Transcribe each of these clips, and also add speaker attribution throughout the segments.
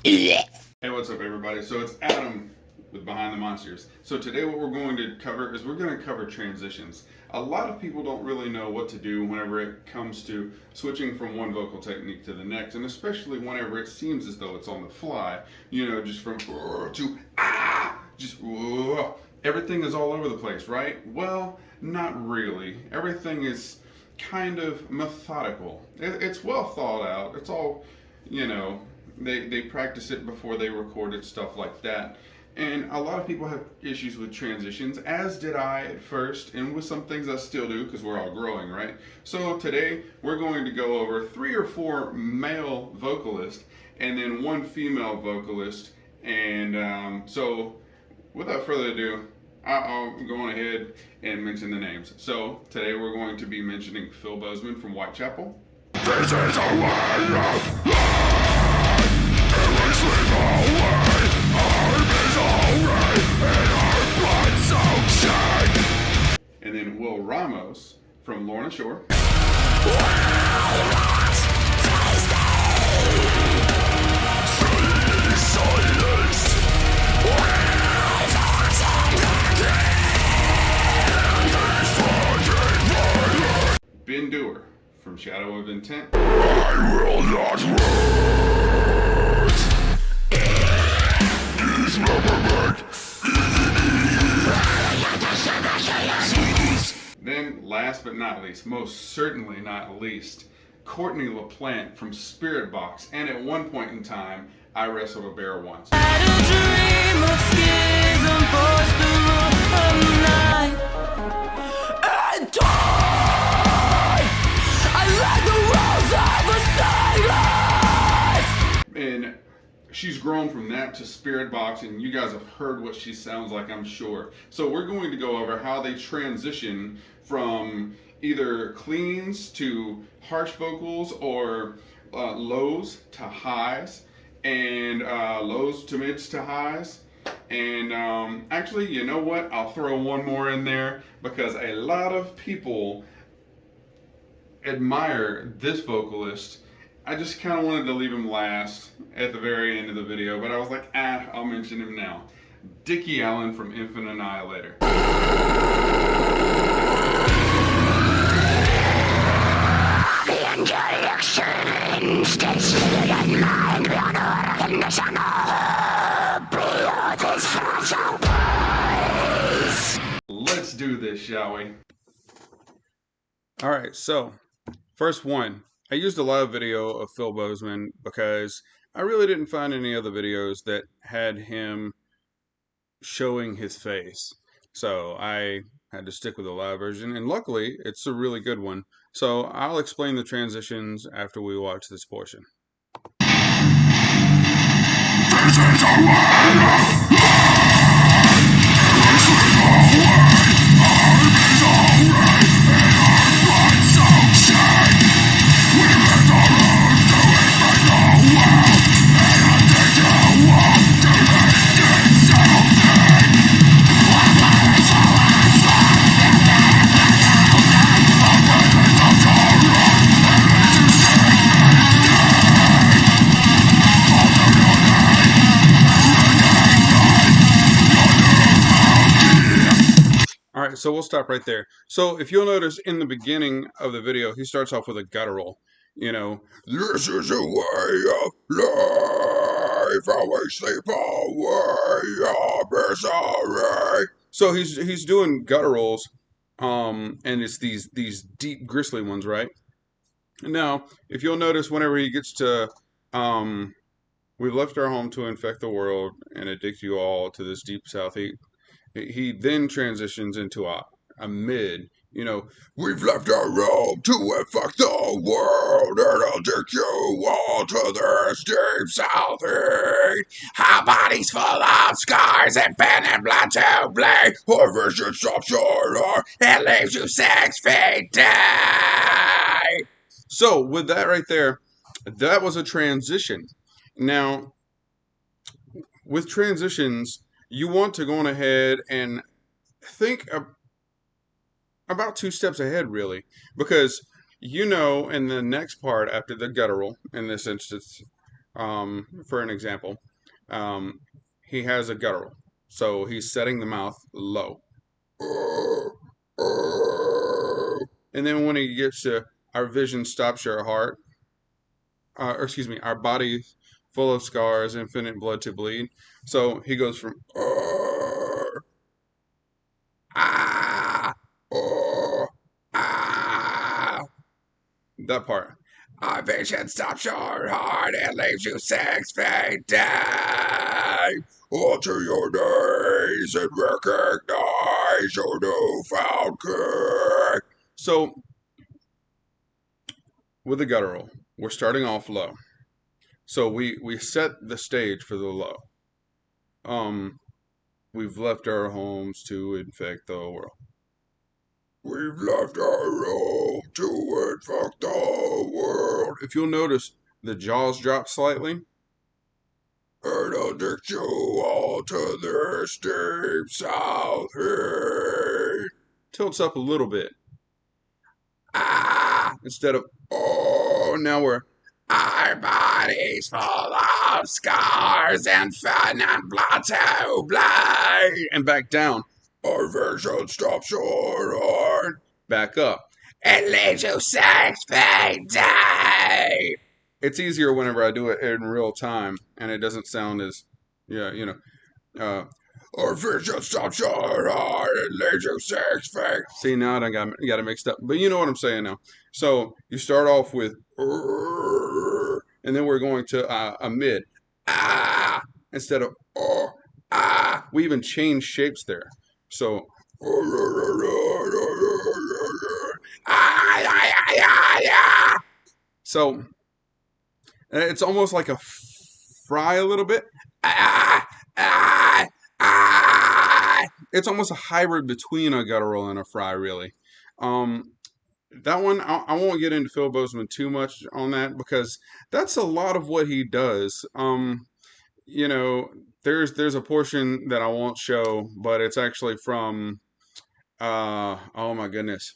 Speaker 1: Hey, what's up, everybody? So it's Adam with Behind the Monsters. So today what we're going to cover is we're going to cover transitions. A lot of people don't really know what to do whenever it comes to switching from one vocal technique to the next, and especially whenever it seems as though it's on the fly. You know, just from to just everything is all over the place, right? Well, not really. Everything is kind of methodical. It's well thought out. It's all, you know, they practice it before they record it, stuff like that. And a lot of people have issues with transitions, as did I at first, and with some things I still do because we're all growing, right? So today we're going to go over 3 or 4 male vocalists and then 1 female vocalist. And so without further ado, I'll go on ahead and mention the names. So today we're going to be mentioning Phil Bozeman from Whitechapel. This is a way of sleep away. Our misery in our blood soaked. And then Will Ramos from Lorna Shore. Duerr from Shadow of Intent. I will not wait. Then, last but not least, most certainly not least, Courtney LaPlante from Spiritbox. And at one point in time, I wrestled a bear once. I had a dream of schism, forced the rule of the night. And and she's grown from that to Spiritbox, and you guys have heard what she sounds like, I'm sure. So we're going to go over how they transition from either cleans to harsh vocals, or lows to highs, and lows to mids to highs. And actually, you know what? I'll throw one more in there because a lot of people admire this vocalist. I just kind of wanted to leave him last at the very end of the video, but I was like, I'll mention him now. Dickie from Annihilator. Let's do this, shall we? Alright, so first one. I used a live video of Phil Bozeman because I really didn't find any other videos that had him showing his face. So I had to stick with the live version, and luckily it's a really good one. So I'll explain the transitions after we watch this portion. This is a way Alright, so we'll stop right there. So if you'll notice in the beginning of the video, he starts off with a guttural. You know, this is a way of life, how we sleep away our misery. So he's doing gutturals, and it's these deep gristly ones, right? Now, if you'll notice, whenever he gets to we've left our home to infect the world and addict you all to this deep south heat, he then transitions into a mid, you know, we've left our home to infect the world and addict you all to this deep south heat. Our bodies full of scars and pen and blood to bleed. Our vision stops short and leaves you 6 feet deep. So with that right there, that was a transition. Now, with transitions, you want to go on ahead and think about 2 steps ahead, really, because you know in the next part after the guttural, in this instance, For an example, he has a guttural, so he's setting the mouth low. And then when he gets to our vision stops your heart, or excuse me, our body full of scars, infinite blood to bleed. So he goes from ah, ah, that part. Our vision stops your heart and leaves you 6 feet deep. Onto your knees and recognize your newfound king. So with the guttural, we're starting off low. So we set the stage for the low. We've left our homes to infect the world. We've left our home to infect the world. If you'll notice, the jaws drop slightly. And I'll addict you all to this deep south heat. Tilts up a little bit. Ah! Instead of, oh, now we're, our bodies full of scars and fun and blood to bleed. And back down. Our vision stops your heart. Back up. It leaves you 6 feet deep. It's easier whenever I do it in real time, and it doesn't sound as, our vision stops your heart and leaves you 6 feet. See, now I got it mixed up, but you know what I'm saying now. So you start off with, and then we're going to a mid, instead of, we even change shapes there. So, so it's almost like a fry a little bit. It's almost a hybrid between a guttural and a fry, really. That one, I won't get into Phil Bozeman too much on that because that's a lot of what he does. You know, there's a portion that I won't show, but it's actually from, oh my goodness.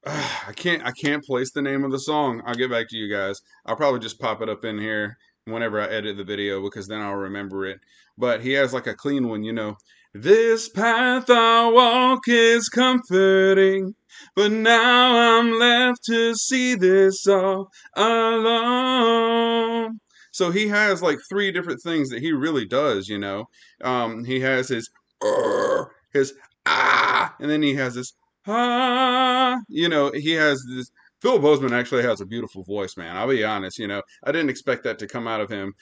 Speaker 1: I can't place the name of the song. I'll get back to you guys. I'll probably just pop it up in here whenever I edit the video because then I'll remember it. But he has like a clean one, you know. This path I walk is comforting, but now I'm left to see this all alone. So he has like 3 different things that he really does, you know. He has his and then he has this you know, he has this. Phil Bozeman actually has a beautiful voice, man. I'll be honest, you know, I didn't expect that to come out of him.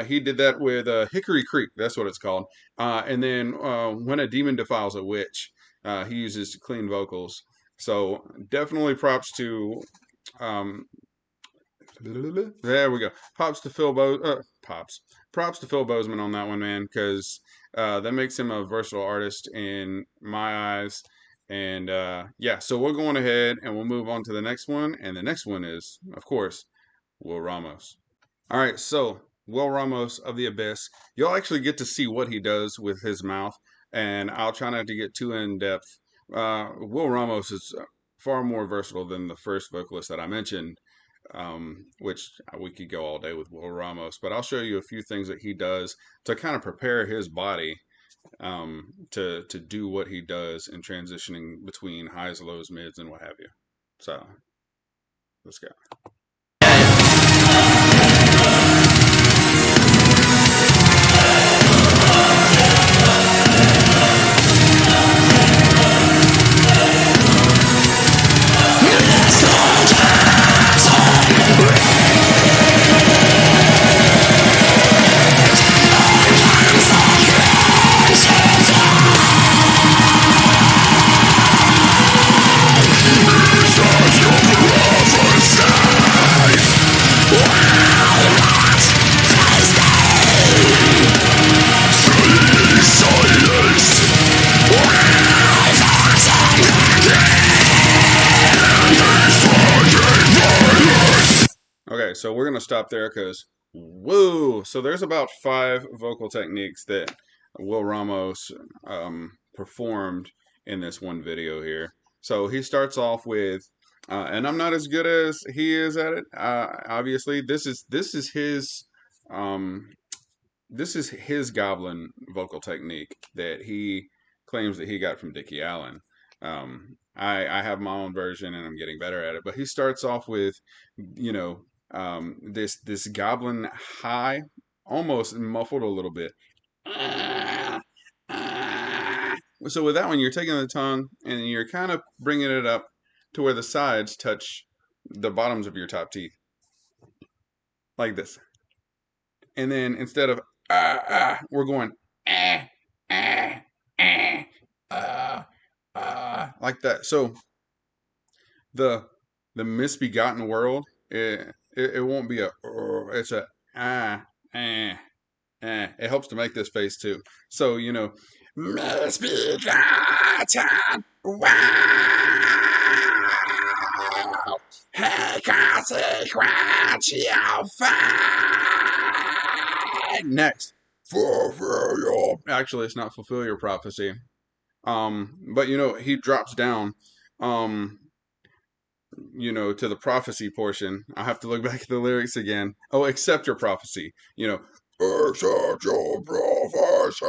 Speaker 1: He did that with Hickory Creek, that's what it's called. And then When a Demon Defiles a Witch, he uses clean vocals. So definitely props to, there we go. Props to Phil Bozeman on that one, man, because that makes him a versatile artist in my eyes. And yeah, so we're going ahead and we'll move on to the next one. And the next one is, of course, Will Ramos. All right, so Will Ramos of the Abyss. You'll actually get to see what he does with his mouth, and I'll try not to get too in depth. Will Ramos is far more versatile than the first vocalist that I mentioned, which we could go all day with Will Ramos, but I'll show you a few things that he does to kind of prepare his body to do what he does in transitioning between highs, lows, mids, and what have you. So let's go. Okay, so we're going to stop there because, whoa! So there's about 5 vocal techniques that Will Ramos performed in this one video here. So he starts off with And I'm not as good as he is at it. Obviously, this is his um, this is his goblin vocal technique that he claims that he got from Dickie Allen. I have my own version and I'm getting better at it. But he starts off with, you know, this goblin high, almost muffled a little bit. So with that one, you're taking the tongue and you're kind of bringing it up to where the sides touch the bottoms of your top teeth, like this. And then instead of we're going ah, ah, ah, like that. So the the misbegotten world, it won't be a it's a ah ah ah. It helps to make this face too. So misbegotten wow, hey consequential fine. Next, fulfill your. Actually, it's not fulfill your prophecy. But he drops down. Um, to the prophecy portion. I have to look back at the lyrics again. Oh, accept your prophecy. Accept your prophecy.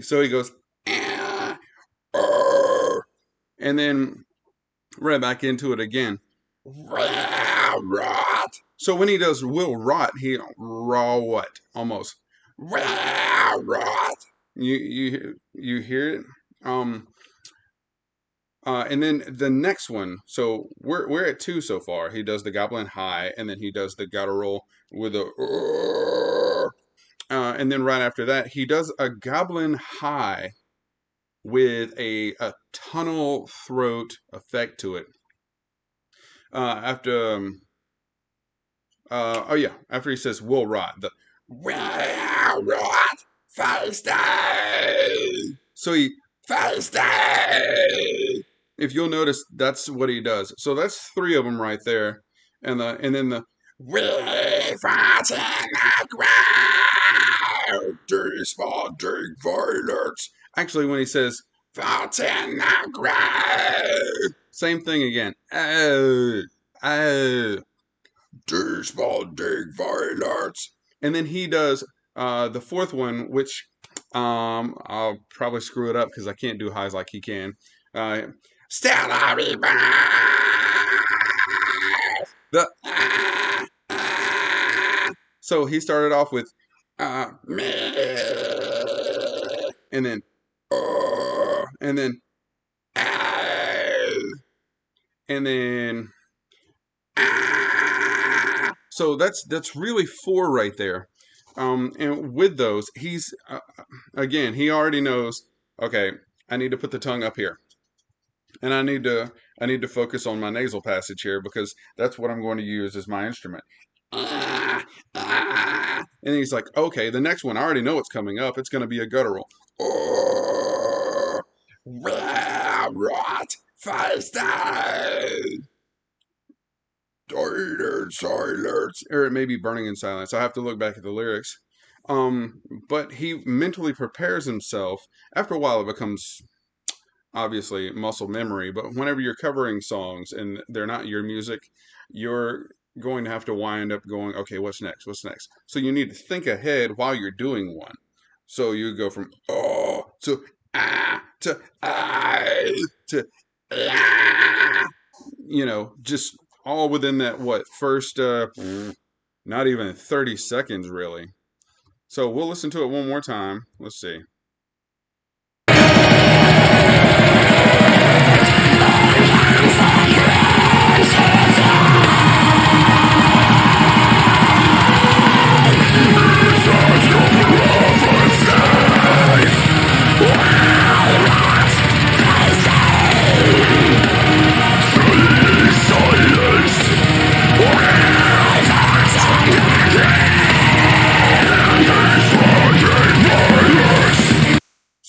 Speaker 1: So he goes, "Ah, ah," and then right back into it again. Will rot. So when he does will rot, he raw what almost will rot. You hear it. And then the next one. So we're at two so far. He does the goblin high, and then he does the guttural with a. And then right after that, he does a goblin high with a tunnel throat effect to it. After oh yeah, after he says "will rot," the "will rot face day." So he face day. If you'll notice, that's what he does. So that's three of them right there, and then the "we fighting the ground, desponding violence." Actually, when he says "fighting the ground," same thing again. Oh, oh. Desponding violence. And then he does the fourth one, which I'll probably screw it up because I can't do highs like he can. Stellar the so he started off with and then and then and then so that's really four right there. And with those, he's again, he already knows. Okay, I need to put the tongue up here, and I need to focus on my nasal passage here because that's what I'm going to use as my instrument. And he's like, okay, the next one, I already know what's coming up. It's going to be a guttural. Rot, face died in silence, or it may be burning in silence. I have to look back at the lyrics. But he mentally prepares himself. After a while, it becomes obviously muscle memory. But whenever you're covering songs and they're not your music, you're going to have to wind up going, okay, what's next? What's next? So you need to think ahead while you're doing one. So you go from oh to ah to I to ah, just all within that first not even 30 seconds really. So we'll listen to it one more time. Let's see.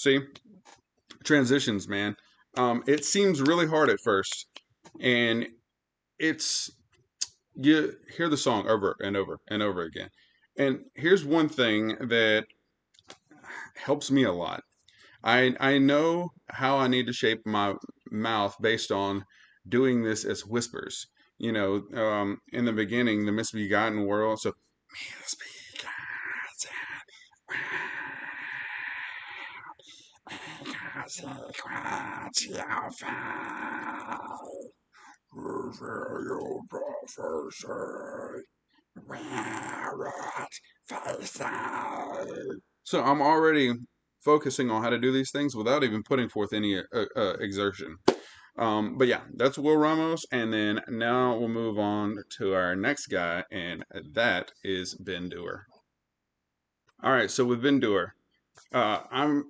Speaker 1: See? Transitions, man. It seems really hard at first. And it's you hear the song over and over and over again. And here's one thing that helps me a lot. I know how I need to shape my mouth based on doing this as whispers. In the beginning, the misbegotten world. So, so I'm already focusing on how to do these things without even putting forth any exertion. But yeah, that's Will Ramos, and then now we'll move on to our next guy, and that is Ben Duerr. All right, so with Ben Duerr, I'm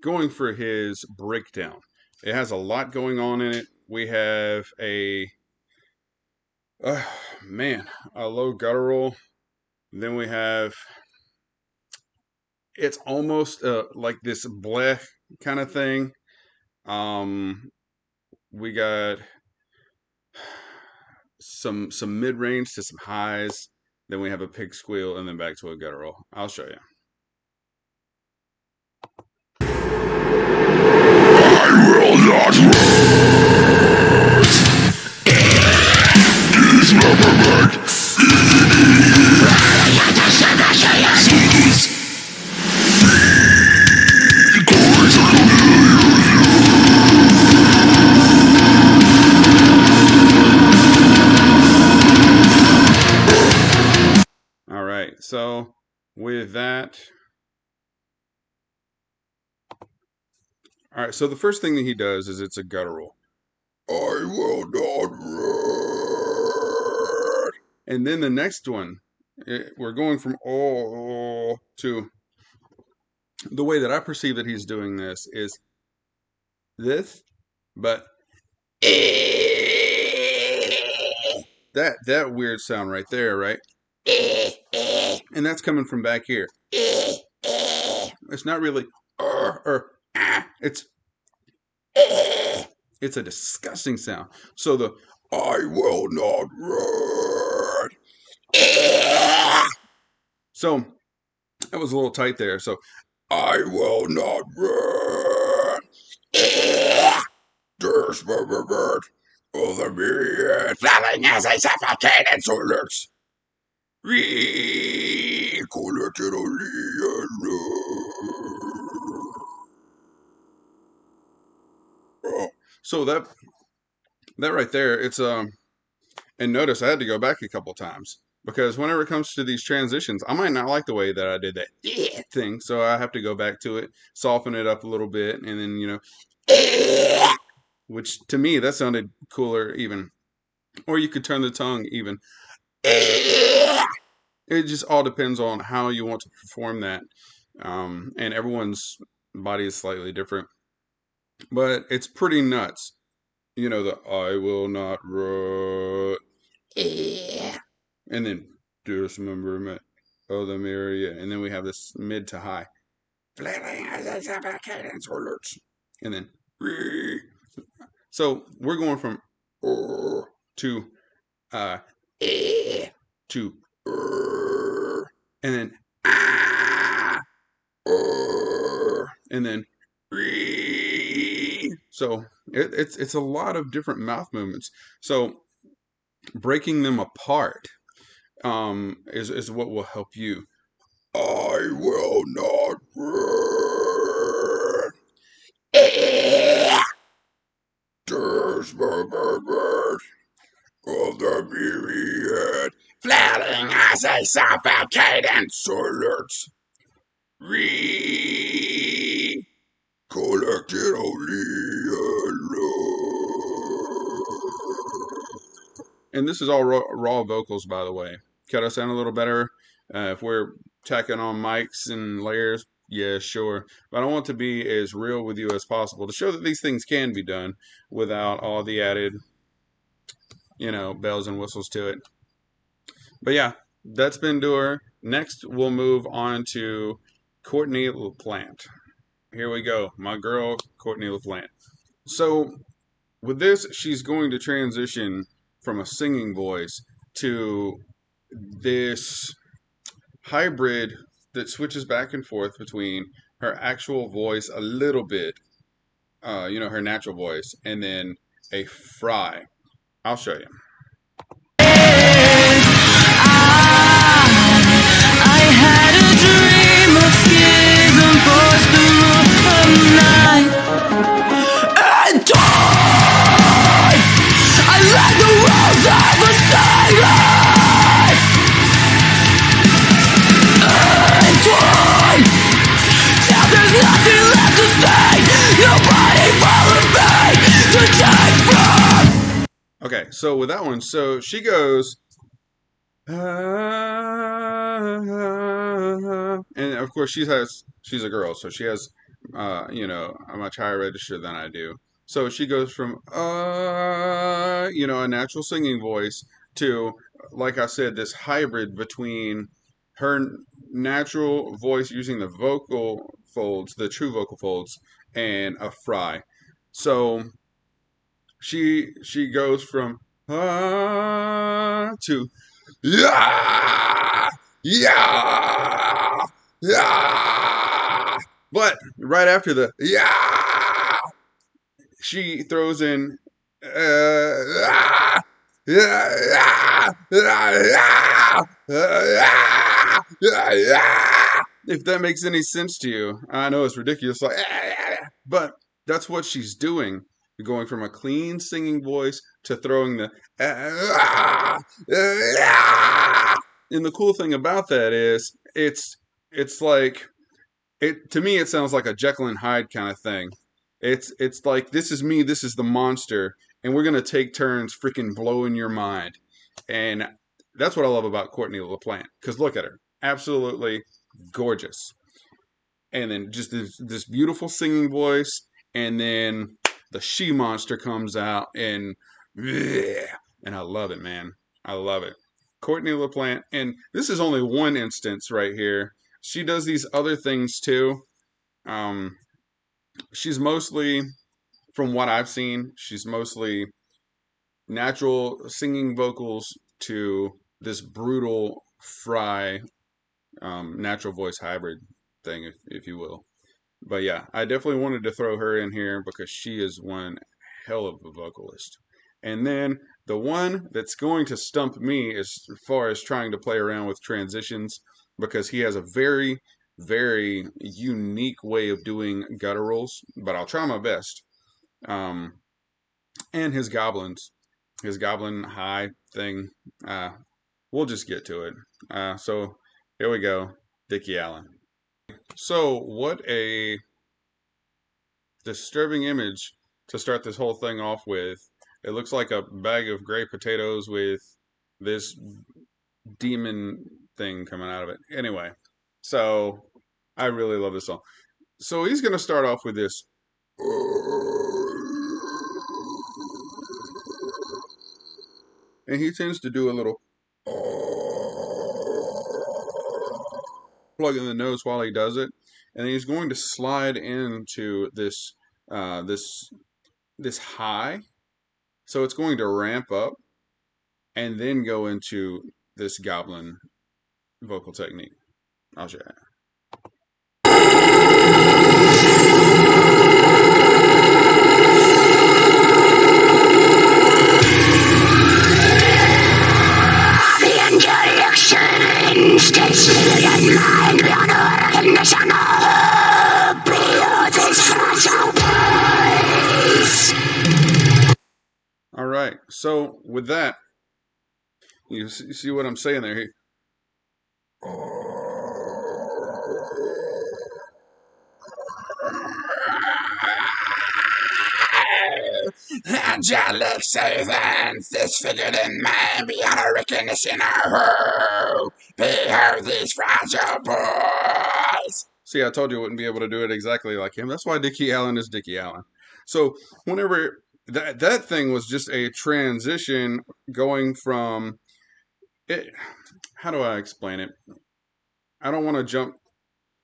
Speaker 1: going for his breakdown. It has a lot going on in it. We have uh, man, a low guttural. Then we have, it's almost like this bleh kind of thing. We got some mid range to some highs. Then we have a pig squeal, and then back to a guttural. I'll show you. I will not All right, so with that, all right, so the first thing that he does is it's a guttural. I will not run. And then the next one, we're going from oh to, the way that I perceive that he's doing this is this, but that weird sound right there, right? And that's coming from back here. It's not really it's a disgusting sound. So the I will not run. So that was a little tight there. So I will not run. There's my bird. All the myriad flying as I suffocate and soldiers. We collected only so that right there, it's and notice I had to go back a couple times because whenever it comes to these transitions, I might not like the way that I did that thing, so I have to go back to it, soften it up a little bit, and then which to me that sounded cooler even, or you could turn the tongue even. It just all depends on how you want to perform that, and everyone's body is slightly different, but it's pretty nuts. The I will not run. And then dismemberment of the myriad. And then we have this mid to high. And then so we're going from to to and then and then so it's a lot of different mouth movements. So breaking them apart is what will help you. I will not run. There's my bird of the myriad, flailing as a suffocating silence. We collected only and this is all raw vocals, by the way. Could I sound a little better if we're tacking on mics and layers? Yeah, sure. But I want to be as real with you as possible to show that these things can be done without all the added, bells and whistles to it. But yeah, that's been Duerr. Next, we'll move on to Courtney LaPlante. Here we go. My girl, Courtney LaPlante. So with this, she's going to transition from a singing voice to this hybrid that switches back and forth between her actual voice a little bit, her natural voice, and then a fry. I'll show you.
Speaker 2: I had a dream of schism forced the rule of night and time. I let the rules of a silence and time. Now there's nothing left to stay. Nobody follows me to take from.
Speaker 1: Okay, so with that one, so she goes, and of course she's a girl, so she has a much higher register than I do. So she goes from a natural singing voice to, like I said, this hybrid between her natural voice using the vocal folds, the true vocal folds, and a fry. So she goes from to yeah, yeah, yeah. But right after the yeah, she throws in yeah, yeah, yeah, yeah. If that makes any sense to you, I know it's ridiculous, like, but that's what she's doing. Going from a clean singing voice to throwing the and the cool thing about that is it's like it to me it sounds like a Jekyll and Hyde kind of thing. It's like this is me, this is the monster, and we're gonna take turns freaking blowing your mind. And that's what I love about Courtney LaPlante. Because look at her, absolutely gorgeous, and then just this beautiful singing voice, and then the she monster comes out, and I love it, man. I love it. Courtney LaPlante, and this is only one instance right here. She does these other things too. Um, she's mostly, from what I've seen, she's mostly natural singing vocals to this brutal fry natural voice hybrid thing, if you will. But yeah, I definitely wanted to throw her in here because she is one hell of a vocalist. And then the one that's going to stump me as far as trying to play around with transitions, because he has a very, very unique way of doing gutturals, but I'll try my best. Um, and his goblin high thing, we'll just get to it. So here we go, Dickie Allen. So what a disturbing image to start this whole thing off with. It looks like a bag of gray potatoes with this demon thing coming out of it. Anyway, so I really love this song. So he's going to start off with this. And he tends to do a little plug in the nose while he does it. And he's going to slide into this high. So it's going to ramp up and then go into this goblin vocal technique. I'll show you. All right, so with that, you see what I'm saying there? Angelic servants, disfigured in man, beyond a recognition of who. Behold these fragile boys. See, I told you I wouldn't be able to do it exactly like him. That's why Dickie Allen is Dickie Allen. So whenever that thing was just a transition going from it. How do I explain it? I don't want to jump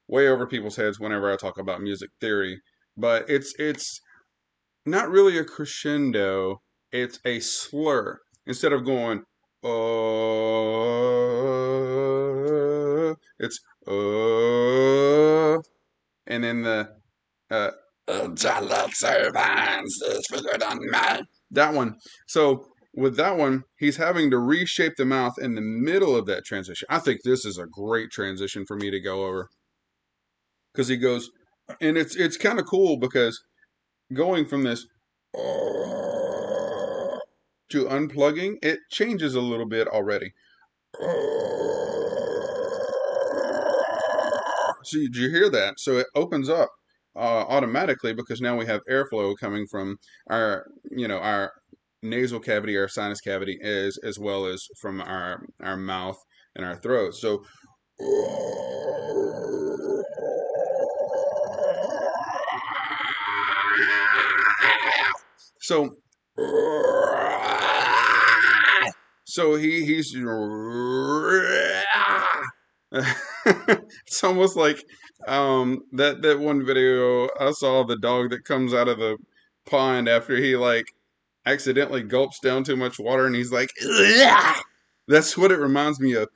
Speaker 1: way over people's heads whenever I talk about music theory, but it's not really a crescendo, it's a slur. Instead of going it's and then the angelic servants is figured on me. That one. So with that one, he's having to reshape the mouth in the middle of that transition. I think this is a great transition for me to go over because he goes, and it's kind of cool because going from this to unplugging, it changes a little bit already. So did you hear that? So it opens up automatically because now we have airflow coming from our, our nasal cavity, our sinus cavity, as well as from our mouth and our throat. So so he's it's almost like that one video I saw, the dog that comes out of the pond after he like accidentally gulps down too much water and he's like that's what it reminds me of.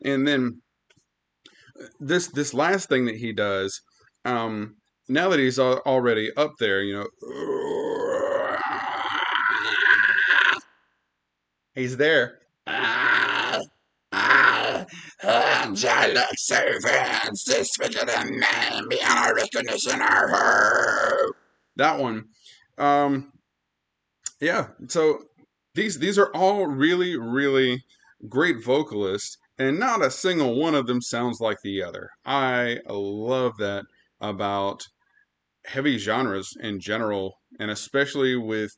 Speaker 1: And then this last thing that he does, now that he's already up there, he's there. Angelic servants, disfigured and man beyond our recognition of her. That one. Yeah, so these are all really, really great vocalists, and not a single one of them sounds like the other. I love that about heavy genres in general, and especially with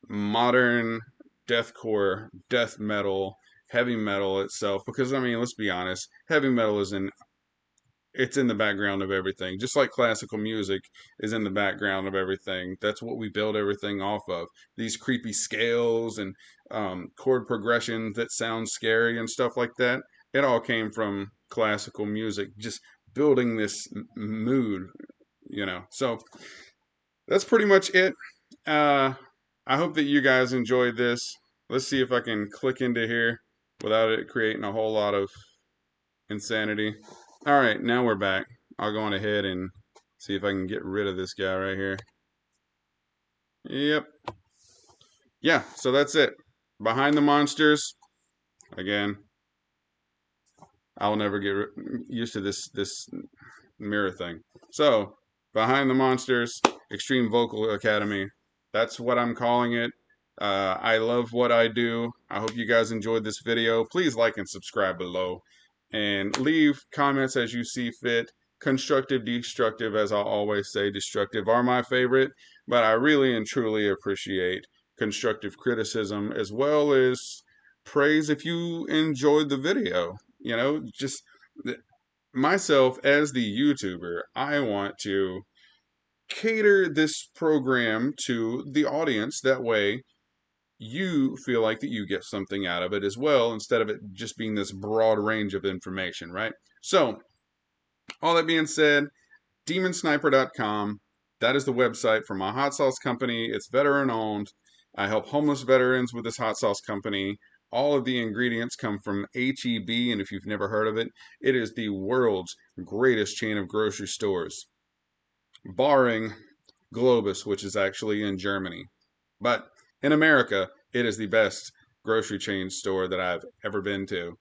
Speaker 1: modern deathcore, death metal, heavy metal itself. Because I mean, let's be honest, heavy metal it's in the background of everything, just like classical music is in the background of everything. That's what we build everything off of. These creepy scales and chord progressions that sound scary and stuff like that. It all came from classical music, just building this mood, So that's pretty much it. I hope that you guys enjoyed this. Let's see if I can click into here without it creating a whole lot of insanity. All right, now we're back. I'll go on ahead and see if I can get rid of this guy right here. Yep. Yeah, so that's it. Behind the Monsters. Again, I'll never get used to this mirror thing. So, Behind the Monsters, Extreme Vocal Academy. That's what I'm calling it. I love what I do. I hope you guys enjoyed this video. Please like and subscribe below. And leave comments as you see fit. Constructive, destructive, as I always say, destructive are my favorite. But I really and truly appreciate constructive criticism as well as praise if you enjoyed the video. Just myself as the YouTuber, I want to cater this program to the audience. That way you feel like that you get something out of it as well, instead of it just being this broad range of information, right? So, all that being said, demonsniper.com, that is the website for my hot sauce company. It's veteran owned. I help homeless veterans with this hot sauce company. All of the ingredients come from HEB, and if you've never heard of it, it is the world's greatest chain of grocery stores, barring Globus, which is actually in Germany. But in America, it is the best grocery chain store that I've ever been to.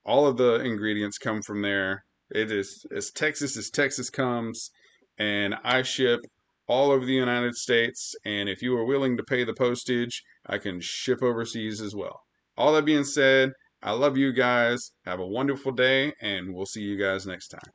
Speaker 1: All of the ingredients come from there. It is as Texas comes, and I ship all over the United States. And if you are willing to pay the postage, I can ship overseas as well. All that being said, I love you guys. Have a wonderful day, and we'll see you guys next time.